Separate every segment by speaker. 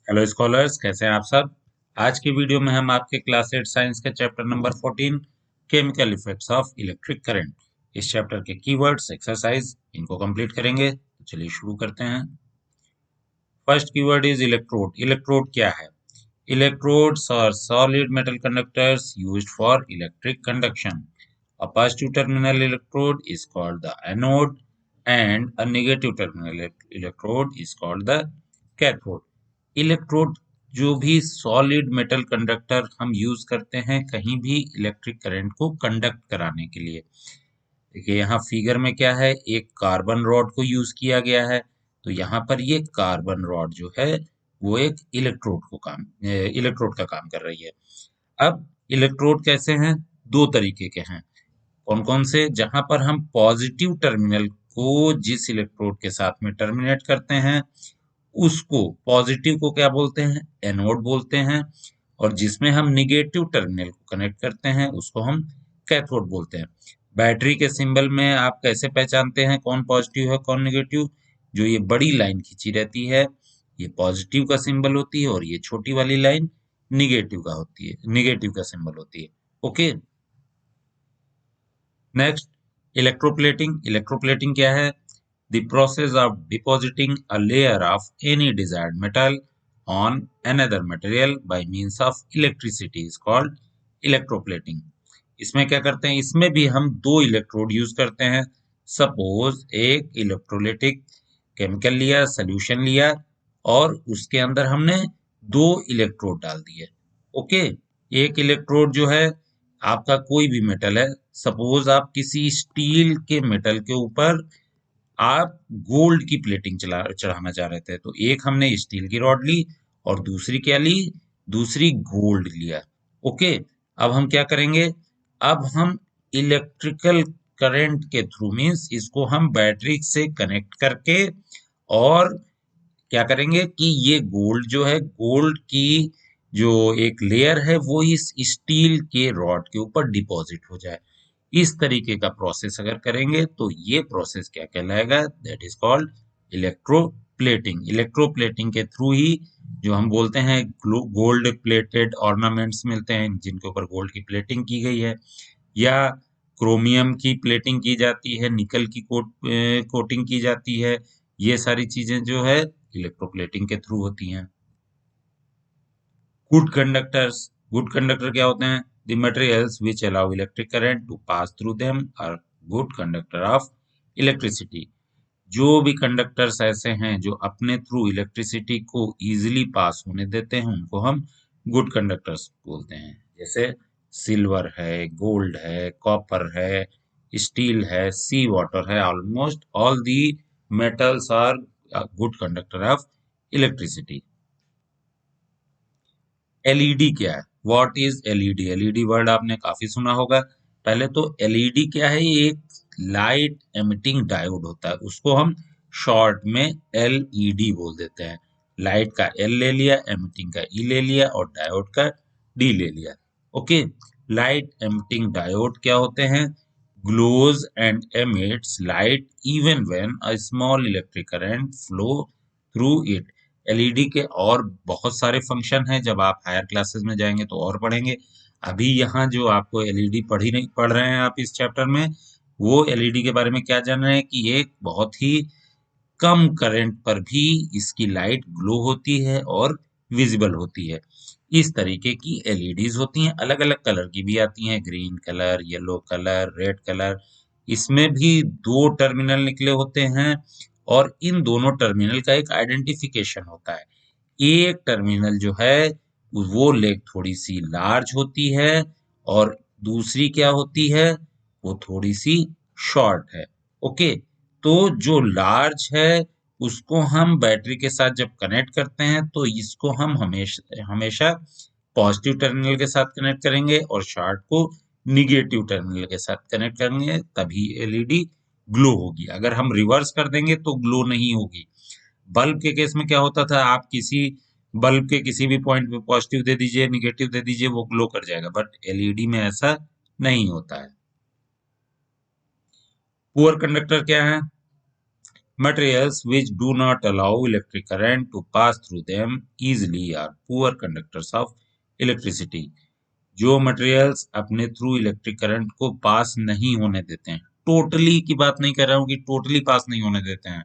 Speaker 1: Hello scholars, कैसे हैं आप सब। आज की वीडियो में हम आपके क्लास 8 साइंस के chapter number 14 chemical effects of electric current, इस चैप्टर के कीवर्ड्स, एक्सरसाइज इनको कंप्लीट करेंगे। तो चलिए शुरू करते हैं। First keyword is electrode. Electrode क्या है? Electrodes are solid metal conductors used for electric conduction. A positive terminal electrode is called the anode and a negative terminal electrode is called the cathode. Electrode जो भी solid metal conductor हम use करते हैं कहीं भी electric current को conduct कराने के लिए। देखिए यहाँ फिगर में क्या है, एक कार्बन रॉड को यूज किया गया है। तो यहाँ पर ये कार्बन रॉड जो है वो एक इलेक्ट्रोड का काम कर रही है। अब इलेक्ट्रोड कैसे हैं? दो तरीके के हैं। कौन कौन से? जहां पर हम पॉजिटिव टर्मिनल को जिस इलेक्ट्रोड के साथ में टर्मिनेट करते हैं उसको पॉजिटिव को क्या बोलते हैं? एनोड बोलते हैं। और जिसमें हम निगेटिव टर्मिनल को कनेक्ट करते हैं उसको हम कैथोड बोलते हैं। बैटरी के सिंबल में आप कैसे पहचानते हैं कौन पॉजिटिव है कौन निगेटिव? जो ये बड़ी लाइन खींची रहती है ये पॉजिटिव का सिंबल होती है और ये छोटी वाली लाइन निगेटिव का सिंबल होती है। Okay, next electroplating. इलेक्ट्रोप्लेटिंग क्या है? The process of depositing a layer of any desired metal on another material by means of electricity is called electroplating. इसमें क्या करते हैं? इसमें भी हम दो इलेक्ट्रोड यूज करते हैं। सपोज एक इलेक्ट्रोलाइटिक केमिकल लिया, सोल्यूशन लिया और उसके अंदर हमने दो इलेक्ट्रोड डाल दिए। ओके, एक इलेक्ट्रोड जो है आपका कोई भी मेटल है, सपोज आप किसी स्टील के मेटल के ऊपर आप गोल्ड की प्लेटिंग चढ़ाना चाह रहे थे, तो एक हमने स्टील की रॉड ली और दूसरी क्या ली? दूसरी गोल्ड लिया। ओके, अब हम क्या करेंगे? अब हम इलेक्ट्रिकल करंट के थ्रू मींस इसको हम बैटरी से कनेक्ट करके और क्या करेंगे कि ये गोल्ड जो है, गोल्ड की जो एक लेयर है वो इस स्टील के रॉड के ऊपर डिपॉजिट हो जाए। इस तरीके का प्रोसेस अगर करेंगे तो ये प्रोसेस क्या कहलाएगा? That is called electroplating. Electroplating के थ्रू ही जो हम बोलते हैं गोल्ड प्लेटेड ऑर्नामेंट्स मिलते हैं जिनके ऊपर गोल्ड की प्लेटिंग की गई है, या क्रोमियम की प्लेटिंग की जाती है, निकल की कोटिंग की जाती है। ये सारी चीजें जो है इलेक्ट्रोप्लेटिंग के थ्रू होती हैं। Good conductors. गुड कंडक्टर क्या होते हैं? The materials which allow electric current to pass through them are good conductor of electricity. जो भी कंडक्टर्स ऐसे हैं जो अपने थ्रू इलेक्ट्रिसिटी को इजीली पास होने देते हैं उनको हम गुड कंडक्टर्स बोलते हैं। जैसे सिल्वर है, गोल्ड है, कॉपर है, स्टील है, सी वाटर है, almost all the metals are good conductor of electricity. LED क्या है? What is LED? LED word आपने काफी सुना होगा। पहले तो एलईडी क्या है? ये एक लाइट एमिटिंग डायोड होता है, उसको हम शॉर्ट में एलईडी बोल देते हैं। लाइट का एल ले लिया, एमिटिंग का ई ले लिया और डायोड का डी ले लिया। ओके, लाइट एमिटिंग डायोड क्या होते हैं? Glows and emits light even when a small electric current flow through it. LED के और बहुत सारे फंक्शन हैं, जब आप हायर क्लासेस में जाएंगे तो और पढ़ेंगे। अभी यहाँ जो आपको एलईडी पढ़ रहे हैं आप इस चैप्टर में, वो एलईडी के बारे में क्या जान रहे हैं कि ये बहुत ही कम करंट पर भी इसकी लाइट ग्लो होती है और विजिबल होती है। इस तरीके की एलईडीज होती हैं। अलग अलग कलर की भी आती हैं, green colour, yellow colour, red colour. इसमें भी दो टर्मिनल निकले होते हैं और इन दोनों टर्मिनल का एक आइडेंटिफिकेशन होता है। एक टर्मिनल जो है वो लेग थोड़ी सी लार्ज होती है और दूसरी क्या होती है? वो थोड़ी सी शॉर्ट है। ओके, तो जो लार्ज है उसको हम बैटरी के साथ जब कनेक्ट करते हैं तो इसको हम हमेशा हमेशा पॉजिटिव टर्मिनल के साथ कनेक्ट करेंगे और शॉर्ट को निगेटिव टर्मिनल के साथ कनेक्ट करेंगे, तभी एलईडी ग्लो होगी। अगर हम रिवर्स कर देंगे तो ग्लो नहीं होगी। बल्ब के केस में क्या होता था? आप किसी बल्ब के किसी भी पॉइंट पे पॉजिटिव दे दीजिए, निगेटिव दे दीजिए, वो ग्लो कर जाएगा, बट एलईडी में ऐसा नहीं होता है। पुअर कंडक्टर क्या है? Materials which do not allow electric current to pass through them easily are poor conductors of electricity. जो मटेरियल्स अपने थ्रू इलेक्ट्रिक करंट को पास नहीं होने देते हैं, टोटली की बात नहीं कर रहा हूं कि टोटली पास नहीं होने देते हैं,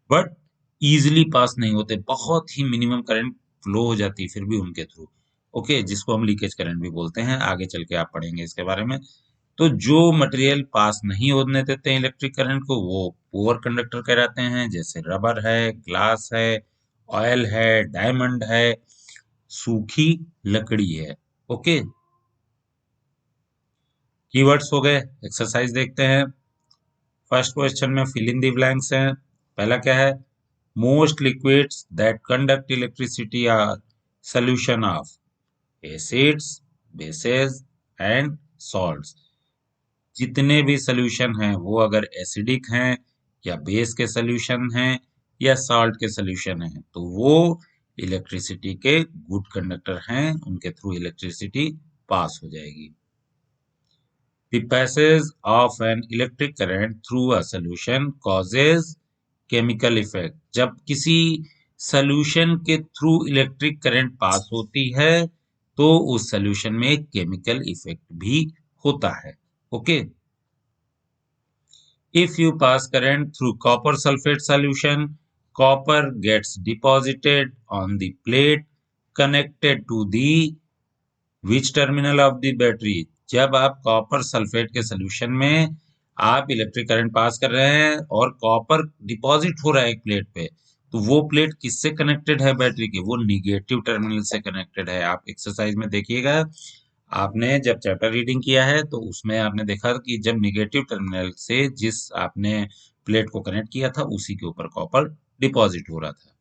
Speaker 1: बट इजीली पास नहीं होते, बहुत ही मिनिमम करंट फ्लो हो जाती है फिर भी उनके थ्रू। ओके, जिसको हम लीकेज करंट भी बोलते हैं, आगे चल के आप पढ़ेंगे इसके बारे में। तो जो मटेरियल पास नहीं होने देते हैं इलेक्ट्रिक करंट को, वो पुअर कंडक्टर कहलाते हैं, जैसे रबर है, ग्लास है, ऑयल है, डायमंड है, सूखी लकड़ी है। ओके, कीवर्ड्स हो गए। एक्सरसाइज देखते हैं। फर्स्ट क्वेश्चन में फिल इन द ब्लैंक्स हैं। पहला क्या है? Most liquids that conduct electricity are solution of acids, bases and salts. जितने भी सॉल्यूशन हैं वो अगर एसिडिक हैं या बेस के सॉल्यूशन हैं या सॉल्ट के सॉल्यूशन हैं तो वो इलेक्ट्रिसिटी के गुड कंडक्टर हैं, उनके थ्रू इलेक्ट्रिसिटी पास हो जाएगी। The passage of an electric current through a solution causes chemical effect. जब किसी सॉल्यूशन के थ्रू इलेक्ट्रिक करंट पास होती है तो उस सॉल्यूशन में एक केमिकल इफेक्ट भी होता है। Okay, if you pass current through copper sulfate solution, copper gets deposited on the plate connected to the which terminal of the battery। जब आप कॉपर सल्फेट के सोल्यूशन में आप इलेक्ट्रिक करंट पास कर रहे हैं और कॉपर डिपॉजिट हो रहा है एक प्लेट पे, तो वो प्लेट किससे कनेक्टेड है बैटरी के? वो निगेटिव टर्मिनल से कनेक्टेड है। आप एक्सरसाइज में देखिएगा, आपने जब चैप्टर रीडिंग किया है तो उसमें आपने देखा कि जब निगेटिव टर्मिनल से जिस आपने प्लेट को कनेक्ट किया था उसी के ऊपर कॉपर डिपॉजिट हो रहा था।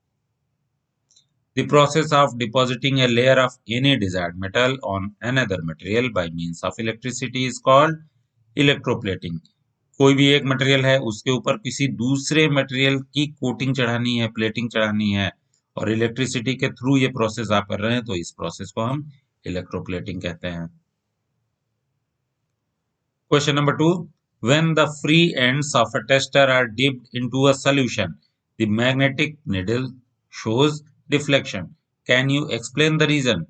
Speaker 1: The process of depositing a layer of any desired metal on another material by means of electricity is called electroplating। कोई भी एक मटेरियल है उसके ऊपर किसी दूसरे मटेरियल की कोटिंग चढ़ानी है, प्लेटिंग चढ़ानी है, और इलेक्ट्रिसिटी के थ्रू ये प्रोसेस आप कर रहे हैं तो इस प्रोसेस को हम इलेक्ट्रोप्लेटिंग कहते हैं। Question number 2. When the free ends of a tester are dipped into a solution, the magnetic needle shows deflection. Can you explain the reason?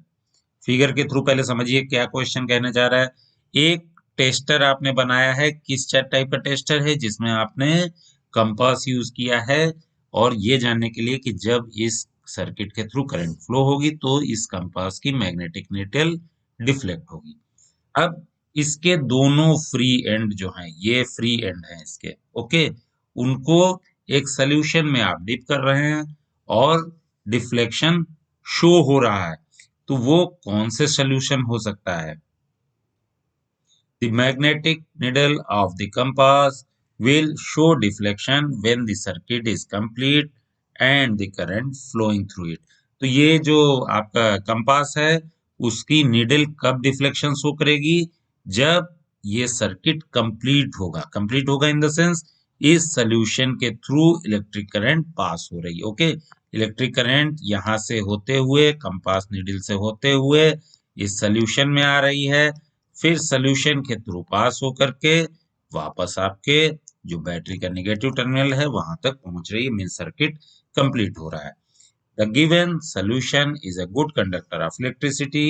Speaker 1: Figure के थ्रू पहले समझिए क्या क्वेश्चन कहने जा रहा है। एक टेस्टर आपने बनाया है, किस टाइप का टेस्टर है? जिसमें आपने कंपास यूज किया है और ये जानने के लिए कि जब इस सर्किट के थ्रू करंट फ्लो होगी तो इस कंपास की मैग्नेटिक नीडल डिफ्लेक्ट होगी। अब इसके दोनों फ्री एंड जो हैं, ये फ्री एंड हैं इसके, ओके, उनको एक सोल्यूशन में आप डिप कर रहे हैं और डिफ्लेक्शन शो हो रहा है, तो वो कौन से सोल्यूशन हो सकता है? The magnetic needle of the compass will show deflection when the circuit is complete and the current flowing through it। तो ये जो आपका कंपास है उसकी नीडल कब डिफ्लेक्शन शो करेगी? जब ये सर्किट कंप्लीट होगा। कंप्लीट होगा इन द सेंस इस सोल्यूशन के थ्रू इलेक्ट्रिक करंट पास हो रही है। ओके, इलेक्ट्रिक करंट यहां से होते हुए कंपास नीडल से होते हुए इस सोल्यूशन में आ रही है, फिर सोल्यूशन के थ्रू पास होकर के वापस आपके जो बैटरी का नेगेटिव टर्मिनल है वहां तक पहुंच रही है, मीन सर्किट कंप्लीट हो रहा है। The given solution is a good conductor of electricity,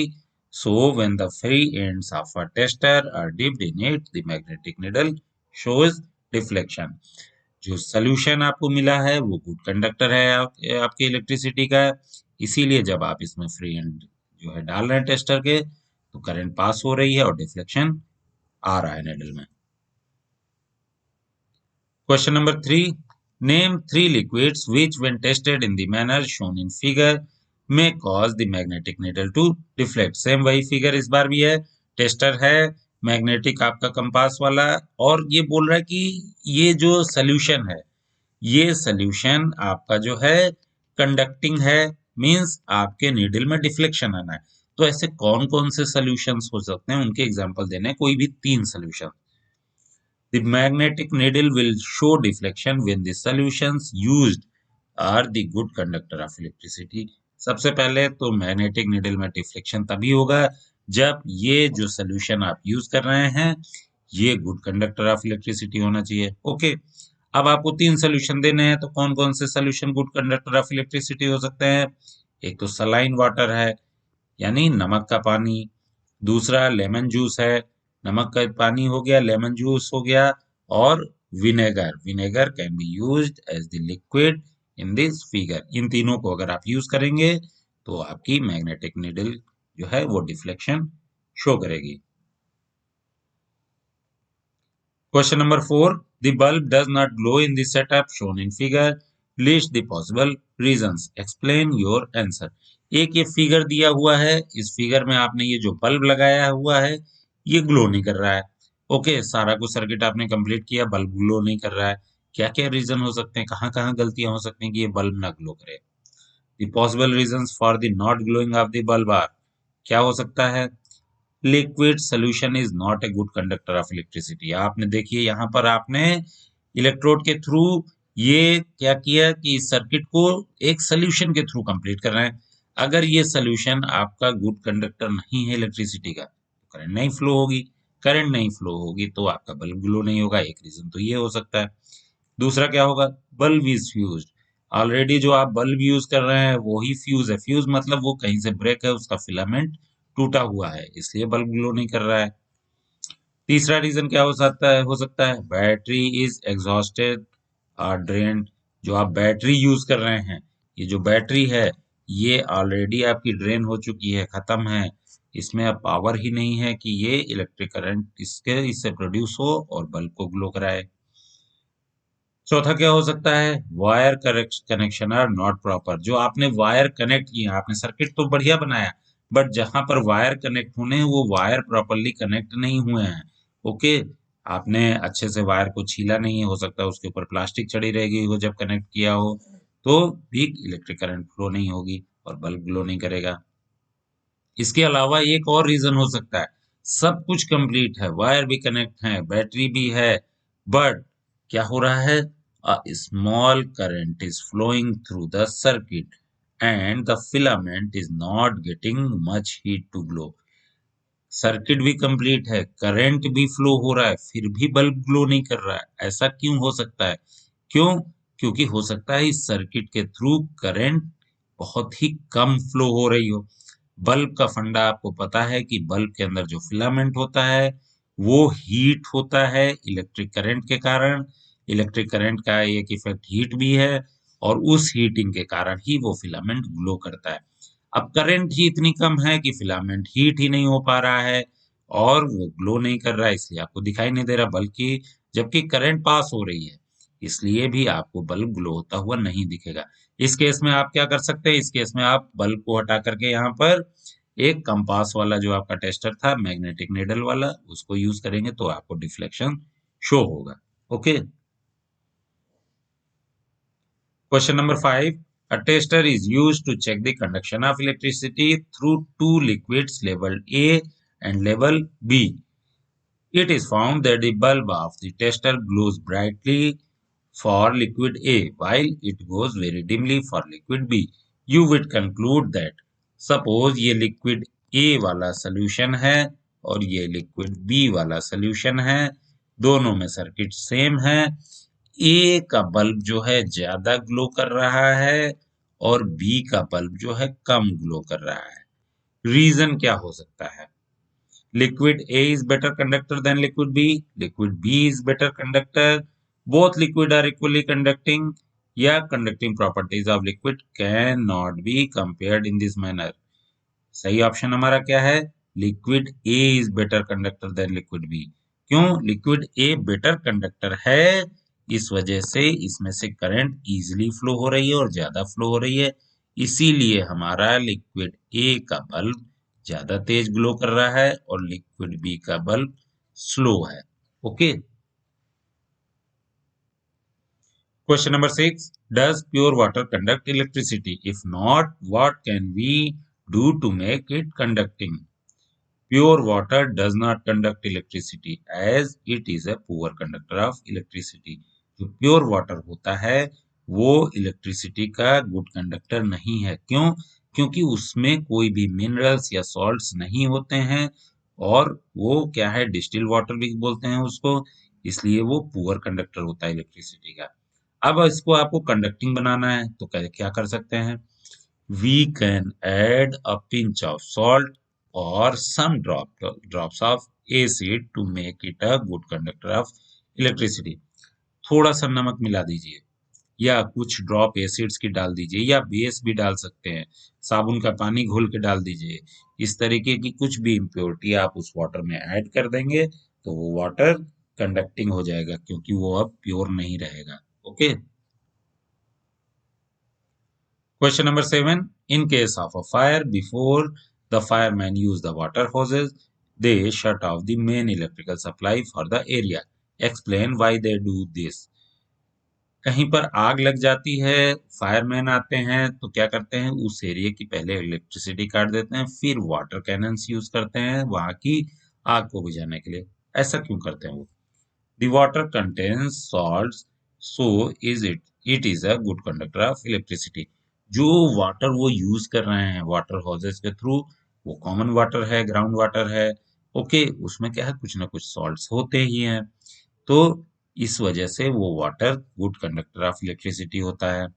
Speaker 1: so when the free ends of a tester are dipped in it, the magnetic needle shows deflection। जो सोल्यूशन आपको मिला है वो गुड कंडक्टर है आपके इलेक्ट्रिसिटी का, इसीलिए जब आप इसमें फ्री एंड जो है डाल रहे हैं टेस्टर के तो करंट पास हो रही है और डिफ्लेक्शन आ रहा है नेडल में। Question number 3. Name 3 liquids which when tested in the manner shown in figure may cause the magnetic needle to deflect। Same वही फिगर इस बार भी है, टेस्टर है, मैग्नेटिक आपका कंपास वाला, और ये बोल रहा है कि ये जो सोल्यूशन है ये सोल्यूशन आपका जो है कंडक्टिंग है, मींस आपके नीडल में डिफ्लेक्शन आना है। तो ऐसे कौन कौन से सोल्यूशंस हो सकते हैं, उनके एग्जांपल देने हैं, कोई भी 3 solution. The magnetic needle will show deflection when the solutions used are the good conductor of electricity। सबसे पहले तो मैग्नेटिक नीडल में डिफ्लेक्शन तभी होगा जब ये जो सोल्यूशन आप यूज कर रहे हैं ये गुड कंडक्टर ऑफ इलेक्ट्रिसिटी होना चाहिए। ओके, अब आपको 3 सोल्यूशन देने हैं, तो कौन कौन से solution good conductor of electricity हो सकते हैं? एक तो सलाइन वाटर है, यानी नमक का पानी। दूसरा लेमन जूस है, नमक का पानी हो गया, लेमन जूस हो गया। और vinegar, vinegar can be used as the liquid in this figure. इन तीनों को अगर आप यूज करेंगे तो आपकी मैग्नेटिक नीडल जो है वो डिफ्लेक्शन शो करेगी। Question number 4. The bulb does not glow in the setup shown in figure. List the possible reasons. Explain your answer. एक ये फिगर दिया हुआ है, इस फिगर में आपने ये जो बल्ब लगाया हुआ है ये ग्लो नहीं कर रहा है। ओके, सारा कुछ सर्किट आपने कंप्लीट किया, बल्ब ग्लो नहीं कर रहा है। क्या क्या रीजन हो सकते हैं, कहाँ कहाँ गलतियां हो सकती हैं कि ये बल्ब ना ग्लो करे? The possible reasons for the not glowing of the bulb are, क्या हो सकता है? Liquid solution is not a good conductor of electricity. आपने देखिए यहाँ पर आपने इलेक्ट्रोड के थ्रू ये क्या किया कि इस सर्किट को एक सोल्यूशन के थ्रू कंप्लीट कर रहे हैं। अगर ये सोल्यूशन आपका गुड कंडक्टर नहीं है इलेक्ट्रिसिटी का, तो करंट नहीं फ्लो होगी। करंट नहीं फ्लो होगी तो आपका बल्ब ग्लो नहीं होगा। एक रीजन तो ये हो सकता है। दूसरा क्या होगा? Bulb is fused. ऑलरेडी जो आप बल्ब यूज कर रहे हैं वो ही फ्यूज है। फ्यूज मतलब वो कहीं से ब्रेक है, उसका फिलामेंट टूटा हुआ है, इसलिए बल्ब ग्लो नहीं कर रहा है। तीसरा रीजन क्या हो सकता है बैटरी इज एग्जॉस्टेड और ड्रेन्ड। जो आप बैटरी यूज कर रहे हैं, ये जो बैटरी है ये ऑलरेडी आपकी ड्रेन हो चुकी है, खत्म है। इसमें अब पावर ही नहीं है कि ये इलेक्ट्रिक करंट इससे प्रोड्यूस हो और बल्ब को ग्लो कराए। चौथा क्या हो सकता है? Wire connection are not proper. जो आपने वायर कनेक्ट किए, आपने सर्किट तो बढ़िया बनाया, बट जहां पर वायर कनेक्ट होने हैं वो वायर प्रॉपरली कनेक्ट नहीं हुए हैं। ओके, आपने अच्छे से वायर को छीला नहीं है, हो सकता है उसके ऊपर प्लास्टिक चढ़ी रह गई हो जब कनेक्ट किया हो, तो भी इलेक्ट्रिक करंट फ्लो नहीं होगी और बल्ब ग्लो नहीं करेगा। इसके अलावा एक और रीजन हो सकता है, सब कुछ कंप्लीट है, वायर भी कनेक्ट है, बैटरी भी है, बट क्या हो रहा है? A small current is flowing through the circuit and the filament is not getting much heat to glow. Circuit भी कंप्लीट है, करंट भी फ्लो हो रहा है, फिर भी बल्ब ग्लो नहीं कर रहा है। ऐसा क्यों हो सकता है? क्यों? क्योंकि हो सकता है इस सर्किट के थ्रू करंट बहुत ही कम फ्लो हो रही हो। बल्ब का फंडा आपको पता है कि बल्ब के अंदर जो फिलामेंट होता है वो हीट होता है इलेक्ट्रिक करंट के कारण। इलेक्ट्रिक करंट का एक इफेक्ट हीट भी है और उस हीटिंग के कारण ही वो फिलामेंट ग्लो करता है। अब करंट ही इतनी कम है कि फिलामेंट हीट ही नहीं हो पा रहा है और वो ग्लो नहीं कर रहा है, इसलिए आपको दिखाई नहीं दे रहा, बल्कि जबकि करंट पास हो रही है, इसलिए भी आपको बल्ब ग्लो होता हुआ नहीं दिखेगा। इस केस में आप क्या कर सकते हैं? इस केस में आप बल्ब को हटा करके यहाँ पर एक कंपास वाला जो आपका टेस्टर था, मैग्नेटिक नीडल वाला, उसको यूज करेंगे तो आपको डिफ्लेक्शन शो होगा। Okay, question number 5. A tester is used to check the conduction of electricity through two liquids labeled A and label B. It is found that the bulb of the tester glows brightly for liquid A while it goes very dimly for liquid B. You would conclude that suppose ये liquid A वाला solution है और ये liquid B वाला solution है, दोनों में circuit same है। ए का बल्ब जो है ज्यादा ग्लो कर रहा है और बी का बल्ब जो है कम ग्लो कर रहा है। रीजन क्या हो सकता है? Liquid A is better conductor than liquid B, liquid B is better conductor, both liquid are equally conducting, या conducting properties of liquid can not be compared in this manner. सही option हमारा क्या है? Liquid A is better conductor than liquid B. क्यों? Liquid A better conductor है, इस वजह से इसमें से करंट इजीली फ्लो हो रही है और ज्यादा फ्लो हो रही है, इसीलिए हमारा लिक्विड ए का बल्ब ज्यादा तेज ग्लो कर रहा है और लिक्विड बी का बल्ब स्लो है। Okay, question number 6. Does pure water conduct electricity? If not, what can we do to make it conducting? Pure water does not conduct electricity as it is a poor conductor of electricity. जो pure water होता है वो electricity का good conductor नहीं है। क्यों? क्योंकि उसमें कोई भी मिनरल्स या सॉल्ट्स नहीं होते हैं और वो क्या है, डिस्टिल वाटर भी बोलते हैं उसको, इसलिए वो पुअर कंडक्टर होता है इलेक्ट्रिसिटी का। अब इसको आपको कंडक्टिंग बनाना है तो क्या कर सकते हैं? We can add a pinch of salt और some drops of acid to make it a good conductor of electricity. थोड़ा सा नमक मिला दीजिए या कुछ ड्रॉप एसिड्स की डाल दीजिए या बेस भी डाल सकते हैं, साबुन का पानी घोल के डाल दीजिए। इस तरीके की कुछ भी इम्प्योरिटी आप उस वाटर में ऐड कर देंगे तो वो वाटर कंडक्टिंग हो जाएगा क्योंकि वो अब प्योर नहीं रहेगा। Okay. Question number 7. In case of a fire, before the firemen use the water hoses, they shut off the main electrical supply for the area. Explain why they do this. कहीं पर आग लग जाती है, fireman आते हैं तो क्या करते हैं, उस एरिया की पहले इलेक्ट्रिसिटी काट देते हैं, फिर वाटर कैनन्स यूज करते हैं वहां की आग को बुझाने के लिए। ऐसा क्यों करते हैं वो? The water contains salts, so it is a good conductor of electricity. जो वाटर वो यूज कर रहे हैं वाटर हॉजेस के थ्रू, वो कॉमन वाटर है, ग्राउंड वाटर है। ओके, उसमें क्या है, कुछ ना कुछ सॉल्ट्स होते ही हैं, तो इस वजह से वो water good conductor of electricity होता है।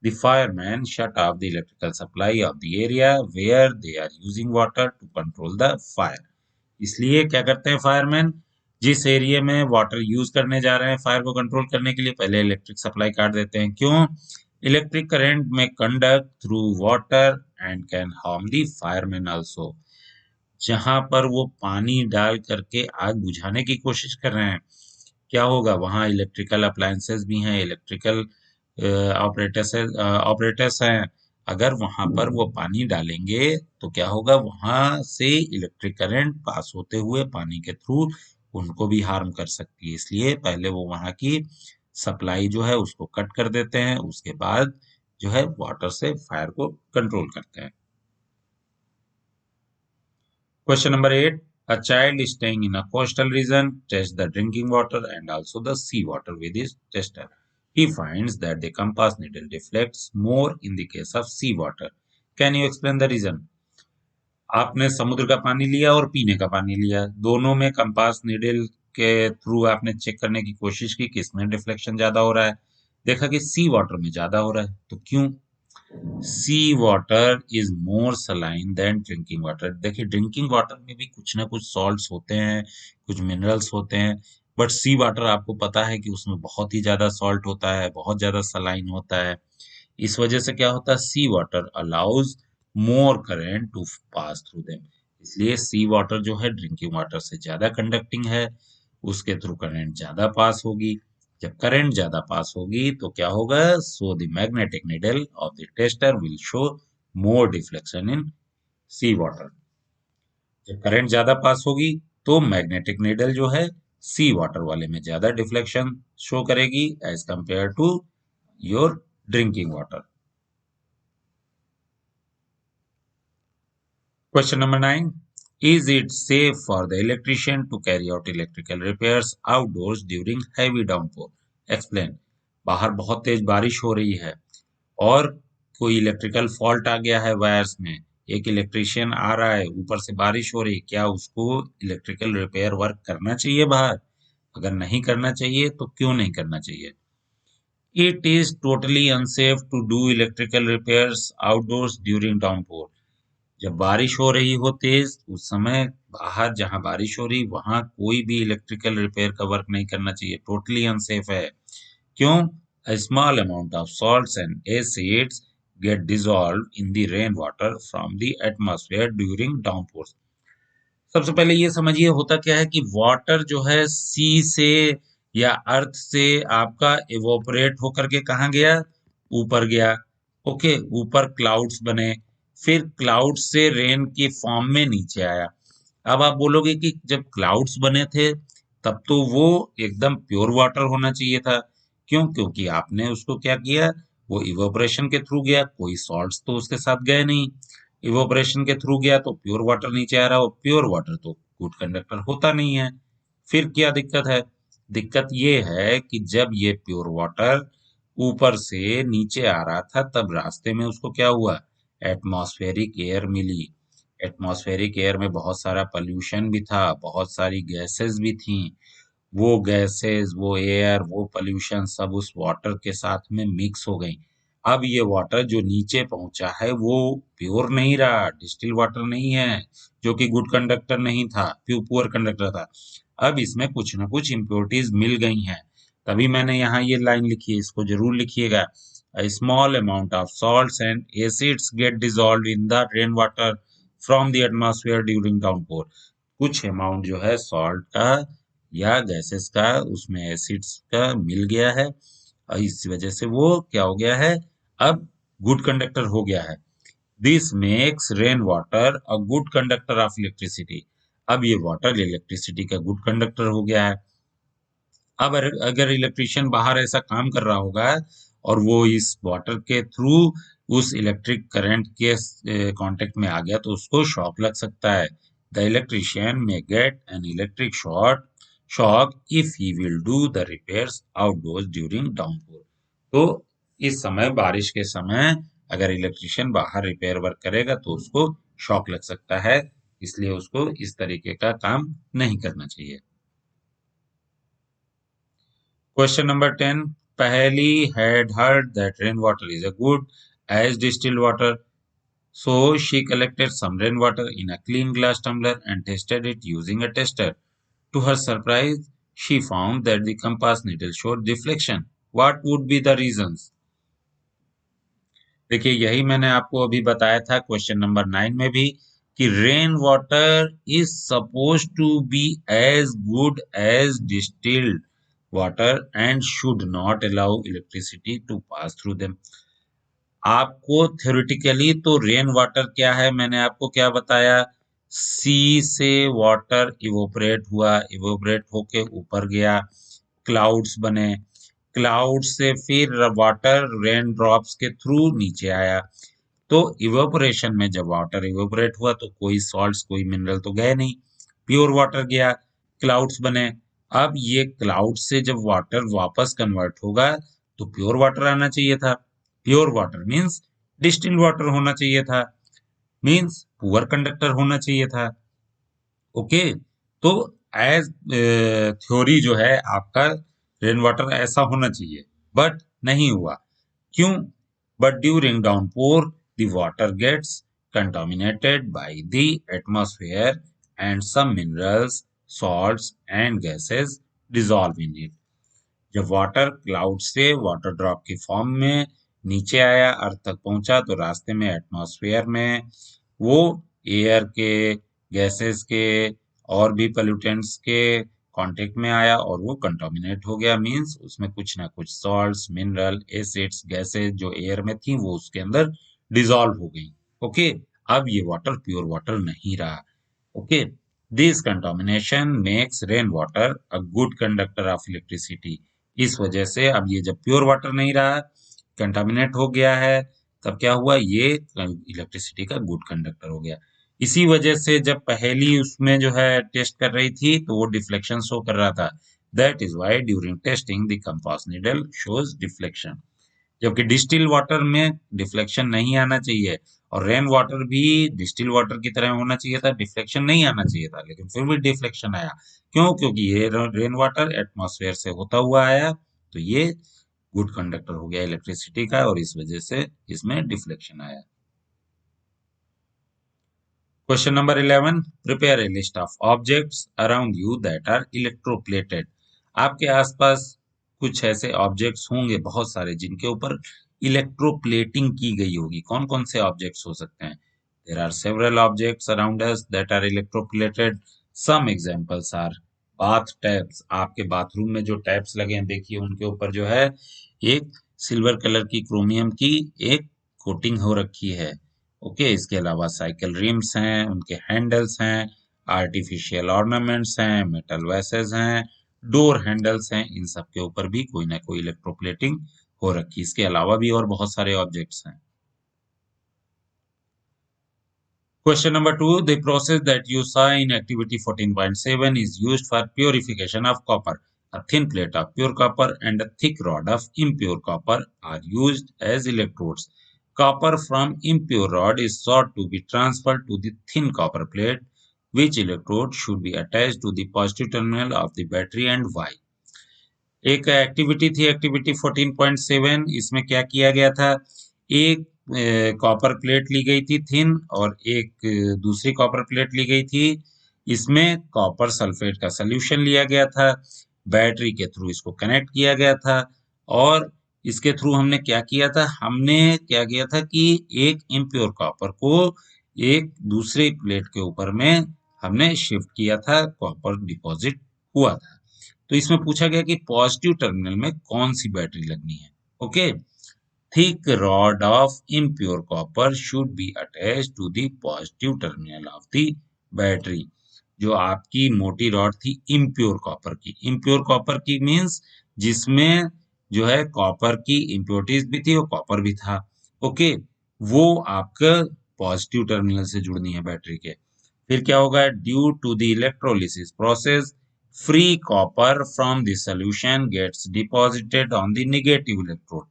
Speaker 1: The firemen shut off the electrical supply of the area where they are using water to control the fire. इसलिए क्या करते हैं फायरमैन, जिस एरिया में वाटर यूज करने जा रहे हैं फायर को कंट्रोल करने के लिए, पहले इलेक्ट्रिक सप्लाई काट देते हैं। क्यों? इलेक्ट्रिक करंट में conduct through water and can harm the fireman also. जहां पर वो पानी डाल करके आग बुझाने की कोशिश कर रहे हैं, क्या होगा, वहां इलेक्ट्रिकल अप्लायंसेस भी हैं, इलेक्ट्रिकल ऑपरेटर्स हैं। अगर वहां पर वो पानी डालेंगे तो क्या होगा, वहां से इलेक्ट्रिक करंट पास होते हुए पानी के थ्रू उनको भी हार्म कर सकती है। इसलिए पहले वो वहां की सप्लाई जो है उसको कट कर देते हैं, उसके बाद जो है वाटर से फायर को कंट्रोल करते हैं। Question number 8. A child is staying in a coastal region tests the drinking water and also the seawater with his tester. He finds that the compass needle deflects more in the case of seawater. Can you explain the reason? आपने समुद्र का पानी लिया और पीने का पानी लिया, दोनों में कंपास नीडल के थ्रू आपने चेक करने की कोशिश की किसमें डिफ्लेक्शन ज्यादा हो रहा है। देखा कि सी वाटर में ज्यादा हो रहा है। तो क्यों? Sea water is more saline than drinking water. देखिए, ड्रिंकिंग वाटर में भी कुछ ना कुछ सॉल्ट्स होते हैं, कुछ मिनरल्स होते हैं, बट सी वाटर आपको पता है कि उसमें बहुत ही ज्यादा सॉल्ट होता है, बहुत ज्यादा सलाइन होता है। इस वजह से क्या होता है, sea water allows more current to pass through them. इसलिए सी वाटर जो है ड्रिंकिंग वाटर से ज्यादा कंडक्टिंग है, उसके थ्रू करंट ज्यादा पास होगी। जब करंट ज्यादा पास होगी तो क्या होगा, so the magnetic needle of the tester will show more deflection in sea water. जब करंट ज्यादा पास होगी तो मैग्नेटिक नीडल जो है सी वाटर वाले में ज्यादा डिफ्लेक्शन शो करेगी as compare to your drinking water. Question number 9. Is it safe for the electrician to carry out electrical repairs outdoors during heavy downpour? Explain. बाहर बहुत तेज बारिश हो रही है और कोई इलेक्ट्रिकल फॉल्ट आ गया है वायर्स में, एक इलेक्ट्रिशियन आ रहा है, ऊपर से बारिश हो रही, क्या उसको इलेक्ट्रिकल रिपेयर वर्क करना चाहिए बाहर? अगर नहीं करना चाहिए तो क्यों नहीं करना चाहिए? It is totally unsafe to do electrical repairs outdoors during downpour. जब बारिश हो रही हो तेज, उस समय बाहर जहां बारिश हो रही वहां कोई भी इलेक्ट्रिकल रिपेयर का वर्क नहीं करना चाहिए, टोटली अनसेफ है। क्यों? A small amount of salts and acids get dissolved in the rainwater from the atmosphere during downpours. सबसे पहले ये समझिए होता क्या है कि वाटर जो है सी से या अर्थ से आपका इवोपरेट होकर के कहाँ गया, ऊपर गया। ओके, ऊपर क्लाउड्स बने, फिर क्लाउड से रेन की फॉर्म में नीचे आया। अब आप बोलोगे कि जब क्लाउड्स बने थे तब तो वो एकदम प्योर वाटर होना चाहिए था। क्यों? क्योंकि आपने उसको क्या किया, वो इवोपरेशन के थ्रू गया, कोई सॉल्ट्स तो उसके साथ गए नहीं। इवोपरेशन के थ्रू गया तो प्योर वाटर नीचे आ रहा हो, प्योर वाटर तो गुड कंडक्टर होता नहीं है। फिर क्या दिक्कत है? दिक्कत ये है कि जब ये प्योर वाटर ऊपर से नीचे आ रहा था तब रास्ते में उसको क्या हुआ, एटमॉस्फेरिक एयर मिली। एटमॉस्फेरिक एयर में बहुत सारा पॉल्यूशन भी था, बहुत सारी गैसेस भी थी। वो गैसेस, वो एयर, वो पोल्यूशन सब उस वाटर के साथ में मिक्स हो गई। अब ये वाटर जो नीचे पहुंचा है वो प्योर नहीं रहा, डिस्टिल वाटर नहीं है, जो कि गुड कंडक्टर नहीं था, पुअर कंडक्टर था। अब इसमें कुछ ना कुछ इम्प्योरिटीज मिल गई हैं, तभी मैंने यहाँ ये लाइन लिखी है, इसको जरूर लिखिएगा। A small amount of salts and acids get dissolved in the rainwater from the atmosphere during downpour। कुछ अमाउंट जो है सॉल्ट का या गैसेस का उसमें एसिड्स का मिल गया है, और इस वजह से वो क्या हो गया है, अब गुड कंडक्टर हो गया है। This makes rain water a good conductor of electricity. अब ये वाटर इलेक्ट्रिसिटी का गुड कंडक्टर हो गया है। अब अगर इलेक्ट्रिशियन बाहर ऐसा काम कर रहा होगा और वो इस वाटर के थ्रू उस इलेक्ट्रिक करंट के कांटेक्ट में आ गया तो उसको शॉक लग सकता है। द इलेक्ट्रिशियन में get an electric shock if he will do the repairs outdoors during downpour. तो इस समय, बारिश के समय, अगर इलेक्ट्रिशियन बाहर रिपेयर वर्क करेगा तो उसको शॉक लग सकता है, इसलिए उसको इस तरीके का काम नहीं करना चाहिए। Question number 10. Paheli had heard that rainwater is as good as distilled water. So she collected some rainwater in a clean glass tumbler and tested it using a tester. To her surprise, she found that the compass needle showed deflection. What would be the reasons? देखिए, यही मैंने आपको अभी बताया था question number 9 में भी, कि rain water is suppose to be as good as distilled water and should not allow electricity to pass through them. आपको थ्योरेटिकली तो रेन वाटर क्या है, मैंने आपको क्या बताया, सी से वाटर इवोपरेट हुआ, इवोपरेट होके ऊपर गया, क्लाउड्स बने, क्लाउड से फिर वाटर रेन ड्रॉप्स के थ्रू नीचे आया। तो इवेपोरेशन में जब वाटर इवेपोरेट हुआ तो कोई सॉल्ट्स, कोई मिनरल तो गए नहीं, प्योर वाटर गया, क्लाउड्स बने। अब ये क्लाउड से जब वाटर वापस कन्वर्ट होगा तो प्योर वाटर आना चाहिए था। Pure water means distilled water होना चाहिए था, मींस पुअर कंडक्टर होना चाहिए था। ओके, तो एज थ्योरी जो है आपका, रेन वाटर ऐसा होना चाहिए, बट नहीं हुआ। क्यों? But during downpour the water gets contaminated by the atmosphere and some minerals, salts and gases dissolve in it। जब वाटर क्लाउड से वाटर ड्रॉप की फॉर्म में नीचे आया, अर्थ तक पहुंचा, तो रास्ते में एटमॉस्फेयर में वो एयर के, गैसेस के और भी पोल्यूटेंट्स के कांटेक्ट में आया और वो कंटामिनेट हो गया। मींस उसमें कुछ ना कुछ सॉल्ट्स, मिनरल, एसिड्स, गैसेस जो एयर में थी वो उसके अंदर डिसॉल्व हो गई। ओके, अब ये वाटर प्योर वाटर नहीं रहा। Okay, this contamination makes rain water a good conductor of electricity. इस वजह से अब ये जब प्योर वाटर नहीं रहा, कंटामिनेट हो गया है, तब क्या हुआ, ये इलेक्ट्रिसिटी का गुड कंडक्टर हो गया। इसी वजह से जब पहली उसमें जो है टेस्ट कर रही थी तो वो डिफ्लेक्शन शो कर रहा था। That is why during testing the compass needle shows deflection. जबकि डिस्टिल वाटर में डिफ्लेक्शन नहीं आना चाहिए, और रेन वाटर भी डिस्टिल वाटर की तरह होना चाहिए था, डिफ्लेक्शन नहीं आना चाहिए था, लेकिन फिर भी डिफ्लेक्शन आया। क्यों? क्योंकि ये रेन वाटर एटमॉस्फेयर से होता हुआ आया, तो ये गुड कंडक्टर हो गया इलेक्ट्रिसिटी का, और इस वजह से इसमें डिफ्लेक्शन आया। Question number 11। Prepare a list of objects around you that are electroplated. आपके आसपास कुछ ऐसे ऑब्जेक्ट्स होंगे बहुत सारे जिनके ऊपर इलेक्ट्रोप्लेटिंग की गई होगी। कौन कौन से ऑब्जेक्ट्स हो सकते हैं? There are several objects around us that are electroplated. Some examples are bath taps. आपके बाथरूम में जो टैप्स लगे हैं, देखिए उनके ऊपर जो है एक सिल्वर कलर की, क्रोमियम की एक कोटिंग हो रखी है। ओके, इसके अलावा साइकिल रिम्स हैं, उनके हैंडल्स हैं, आर्टिफिशियल ऑर्नामेंट्स हैं, मेटल वेसेस हैं, डोर हैंडल्स हैं, इन सब के ऊपर भी कोई ना कोई इलेक्ट्रोप्लेटिंग हो रखी। इसके अलावा भी और बहुत सारे ऑब्जेक्ट्स हैं। Question number 2. The process that you saw in activity 14.7 is used for purification of copper. A thin plate of pure copper and a thick rod of impure copper are used as electrodes. Copper from impure rod is sought to be transferred to the thin copper plate which electrode should be attached to the positive terminal of the battery and why. एक activity थी, activity 14.7। इसमें क्या किया गया था, एक copper plate ली गई थी थिन और एक दूसरी कॉपर प्लेट ली गई थी। इसमें कॉपर सल्फेट का सॉल्यूशन लिया गया था, बैटरी के थ्रू इसको कनेक्ट किया गया था और इसके थ्रू हमने क्या किया था, हमने क्या किया था कि एक इम्प्योर कॉपर को एक दूसरे प्लेट के ऊपर में हमने शिफ्ट किया था, कॉपर डिपॉजिट हुआ था। तो इसमें पूछा गया कि पॉजिटिव टर्मिनल में कौन सी बैटरी लगनी है। Okay, thick rod of impure copper should be attach to the positive terminal of the battery. जो आपकी मोटी रॉड थी इम्प्योर कॉपर की मींस जिसमें जो है कॉपर की इम्प्योरिटीज भी थी और कॉपर भी था। ओके, वो आपका पॉजिटिव टर्मिनल से जुड़नी है बैटरी के। फिर क्या होगा, due to the electrolysis process free copper from the solution gets deposited on the negative electrode.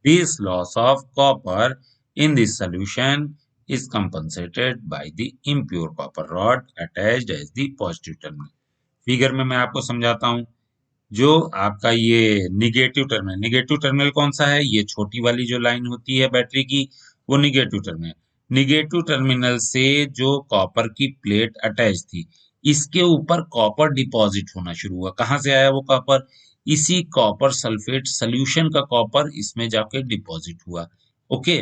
Speaker 1: This loss of copper in this solution is compensated by the impure copper rod attached as the positive terminal. Figure में मैं आपको समझाता हूं। जो आपका ये negative terminal कौन सा है, ये छोटी वाली जो लाइन होती है बैटरी की, वो निगेटिव टर्मिनल से जो कॉपर की प्लेट अटैच थी, इसके ऊपर कॉपर डिपॉजिट होना शुरू हुआ। कहां से आया वो कॉपर, इसी कॉपर सल्फेट सोल्यूशन का कॉपर इसमें जाके डिपॉजिट हुआ। ओके,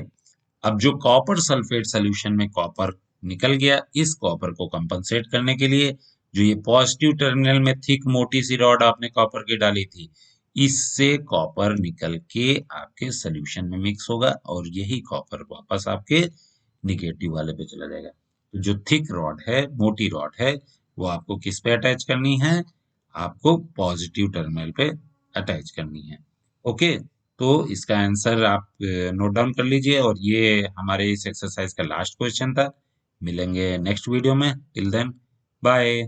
Speaker 1: अब जो कॉपर सल्फेट सोल्यूशन में कॉपर निकल गया, इस कॉपर को कंपनसेट करने के लिए जो ये पॉजिटिव टर्मिनल में थिक मोटी सी रॉड आपने कॉपर की डाली थी, इससे कॉपर निकल के आपके सोल्यूशन में मिक्स होगा और यही कॉपर वापस आपके निगेटिव वाले पे चला जाएगा। तो जो थिक रॉड है, मोटी रॉड है, वो आपको किस पे अटैच करनी है, आपको पॉजिटिव टर्मिनल पे अटैच करनी है। ओके, तो इसका आंसर आप नोट डाउन कर लीजिए और ये हमारे इस एक्सरसाइज का लास्ट क्वेश्चन था। मिलेंगे नेक्स्ट वीडियो में, टिल देन बाय।